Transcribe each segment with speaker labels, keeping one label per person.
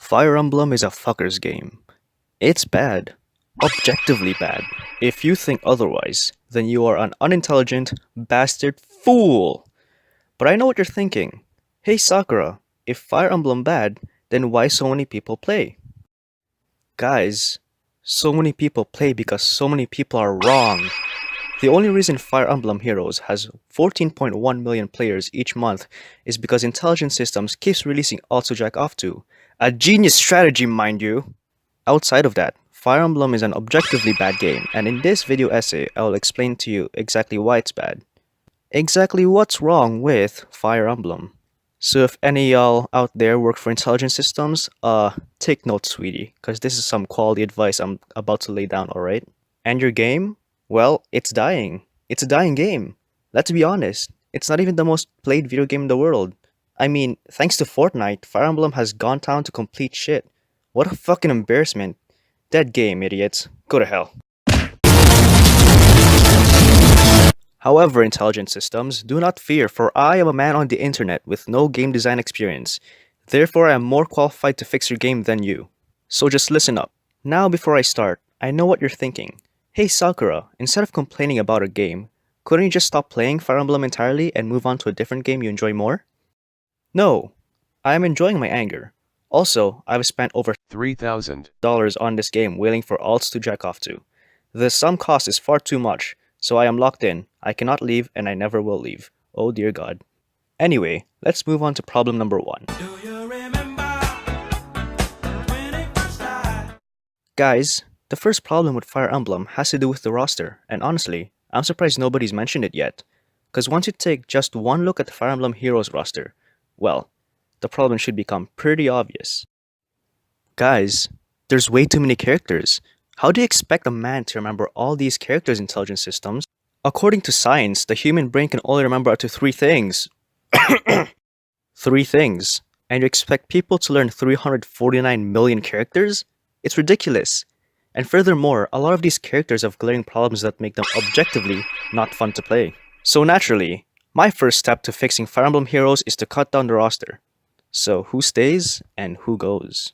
Speaker 1: Fire Emblem is a fucker's game. It's bad. Objectively bad. If you think otherwise, then you are an unintelligent bastard fool. But I know what you're thinking. Hey Sakura, if Fire Emblem bad, then why so many people play? Guys, so many people play because so many people are wrong. The only reason Fire Emblem Heroes has 14.1 million players each month is because Intelligent Systems keeps releasing alts to jack off to. A genius strategy, mind you! Outside of that, Fire Emblem is an objectively bad game, and in this video essay, I will explain to you exactly why it's bad. Exactly what's wrong with Fire Emblem. So if any of y'all out there work for Intelligent Systems, take note, sweetie, because this is some quality advice I'm about to lay down, alright? And your game? Well, it's dying. It's a dying game. Let's be honest, it's not even the most played video game in the world. I mean, thanks to Fortnite, Fire Emblem has gone down to complete shit. What a fucking embarrassment. Dead game, idiots. Go to hell. However, Intelligent Systems, do not fear, for I am a man on the internet with no game design experience. Therefore, I am more qualified to fix your game than you. So just listen up. Now, before I start, I know what you're thinking. Hey Sakura, instead of complaining about a game, couldn't you just stop playing Fire Emblem entirely and move on to a different game you enjoy more? No, I am enjoying my anger. Also, I've spent over $3,000 on this game waiting for alts to jack off to. The sum cost is far too much, so I am locked in. I cannot leave and I never will leave. Oh dear God. Anyway, let's move on to problem number 1. Guys, the first problem with Fire Emblem has to do with the roster, and honestly, I'm surprised nobody's mentioned it yet. Cause once you take just one look at the Fire Emblem Heroes roster, well, the problem should become pretty obvious. Guys, there's way too many characters. How do you expect a man to remember all these characters in Intelligent Systems? According to science, the human brain can only remember up to 3 things. 3 things. And you expect people to learn 349 million characters? It's ridiculous. And furthermore, a lot of these characters have glaring problems that make them objectively not fun to play. So naturally, my first step to fixing Fire Emblem Heroes is to cut down the roster. So who stays and who goes?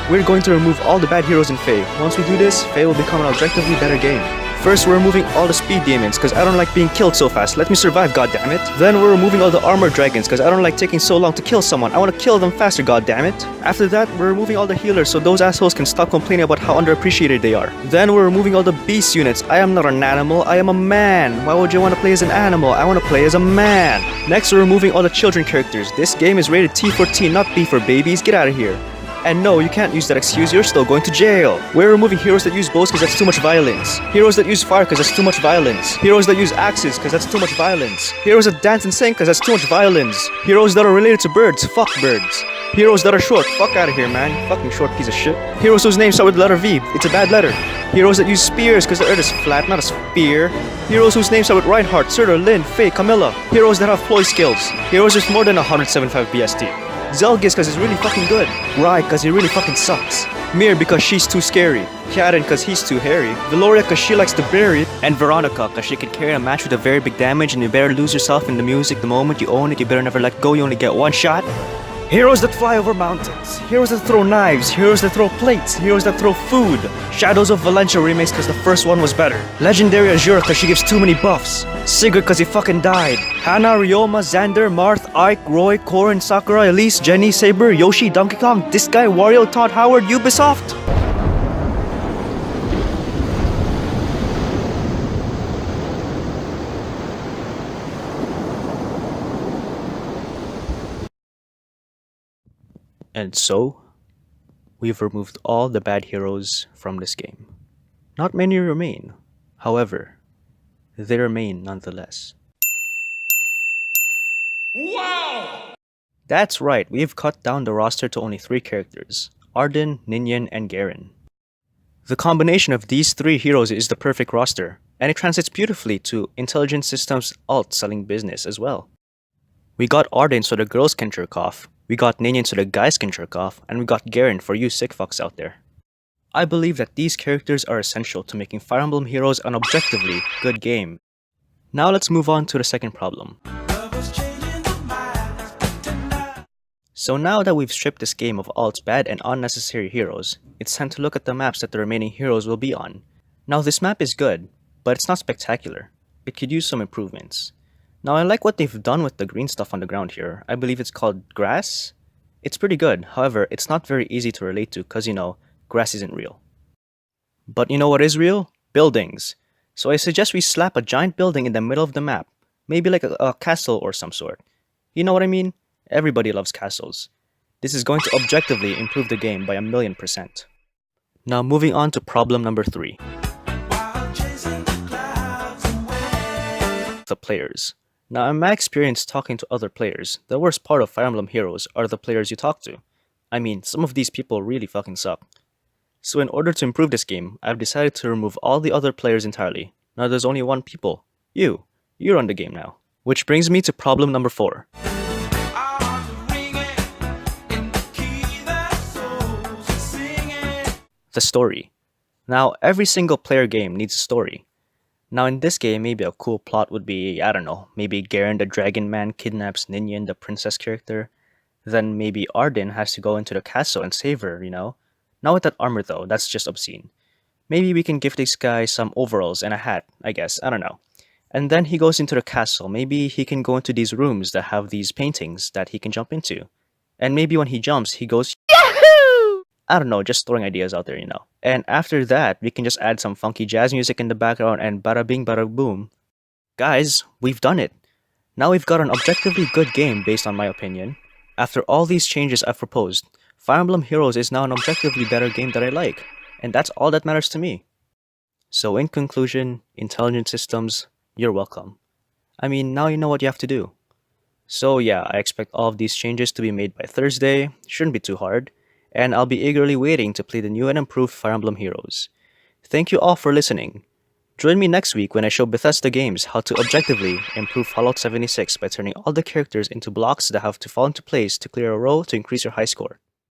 Speaker 1: We're going to remove all the bad heroes in Fae. Once we do this, Fae will become an objectively better game. First, we're removing all the speed demons, cause I don't like being killed so fast. Let me survive, goddammit. Then we're removing all the armored dragons, cause I don't like taking so long to kill someone. I wanna kill them faster, goddammit. After that, we're removing all the healers so those assholes can stop complaining about how underappreciated they are. Then we're removing all the beast units. I am not an animal, I am a man. Why would you wanna play as an animal? I wanna play as a man. Next, we're removing all the children characters. This game is rated T for teen, not B for babies. Get out of here. And no, you can't use that excuse, you're still going to jail. We're removing heroes that use bows cause that's too much violence. Heroes that use fire cause that's too much violence. Heroes that use axes cause that's too much violence. Heroes that dance and sing cause that's too much violence. Heroes that are related to birds, fuck birds. Heroes that are short, fuck out of here, man. Fucking short piece of shit. Heroes whose names start with the letter V, it's a bad letter. Heroes that use spears cause the earth is flat, not a spear. Heroes whose names start with Reinhardt, Surtur, Lyn, Faye, Camilla. Heroes that have ploy skills. Heroes with more than 175 BST. Zelgis cause he's really fucking good. Rai cause he really fucking sucks. Mir because she's too scary. Karen cause he's too hairy. Veloria cause she likes to bury. And Veronica cause she can carry a match with a very big damage and you better lose yourself in the music the moment you own it. You better never let go, you only get one shot. Heroes that fly over mountains. Heroes that throw knives. Heroes that throw plates. Heroes that throw food. Shadows of Valencia remakes cause the first one was better. Legendary Azure cause she gives too many buffs. Sigurd cause he fucking died. Hana, Ryoma, Xander, Marth, Ike, Roy, Corrin, Sakura, Elise, Jenny, Saber, Yoshi, Donkey Kong, this guy, Wario, Todd Howard, Ubisoft. And so, we've removed all the bad heroes from this game. Not many remain, however, they remain nonetheless. Wow! That's right, we've cut down the roster to only 3 characters, Arden, Ninian, and Garen. The combination of these 3 heroes is the perfect roster, and it translates beautifully to Intelligent Systems alt selling business as well. We got Arden so the girls can jerk off, We got Ninian so the guys can jerk off, and we got Garen for you sick fucks out there. I believe that these characters are essential to making Fire Emblem Heroes an objectively good game. Now let's move on to the second problem. So now that we've stripped this game of all its bad and unnecessary heroes, it's time to look at the maps that the remaining heroes will be on. Now this map is good, but it's not spectacular. It could use some improvements. Now I like what they've done with the green stuff on the ground here. I believe it's called grass? It's pretty good, however, it's not very easy to relate to cause grass isn't real. But you know what is real? Buildings. So I suggest we slap a giant building in the middle of the map. Maybe like a castle or some sort. You know what I mean? Everybody loves castles. This is going to objectively improve the game by 1,000,000%. Now moving on to problem number 3. The players. Now in my experience talking to other players, the worst part of Fire Emblem Heroes are the players you talk to. I mean, some of these people really fucking suck. So in order to improve this game, I've decided to remove all the other players entirely. Now there's only one people. You. You run the game now. Which brings me to problem number 4. The story. Now every single player game needs a story. Now in this game, maybe a cool plot would be, I don't know, maybe Garen the Dragon Man kidnaps Ninian the princess character. Then maybe Arden has to go into the castle and save her, Not with that armor though, that's just obscene. Maybe we can give this guy some overalls and a hat, I guess, I don't know. And then he goes into the castle, maybe he can go into these rooms that have these paintings that he can jump into. And maybe when he jumps, he goes Yahoo! I don't know, just throwing ideas out there, And after that, we can just add some funky jazz music in the background and bada bing bada boom. Guys, we've done it. Now we've got an objectively good game based on my opinion. After all these changes I've proposed, Fire Emblem Heroes is now an objectively better game that I like, and that's all that matters to me. So in conclusion, intelligent systems, you're welcome. I mean, now you know what you have to do. So yeah, I expect all of these changes to be made by Thursday, shouldn't be too hard, and I'll be eagerly waiting to play the new and improved Fire Emblem Heroes. Thank you all for listening. Join me next week when I show Bethesda Games how to objectively improve Fallout 76 by turning all the characters into blocks that have to fall into place to clear a row to increase your high score.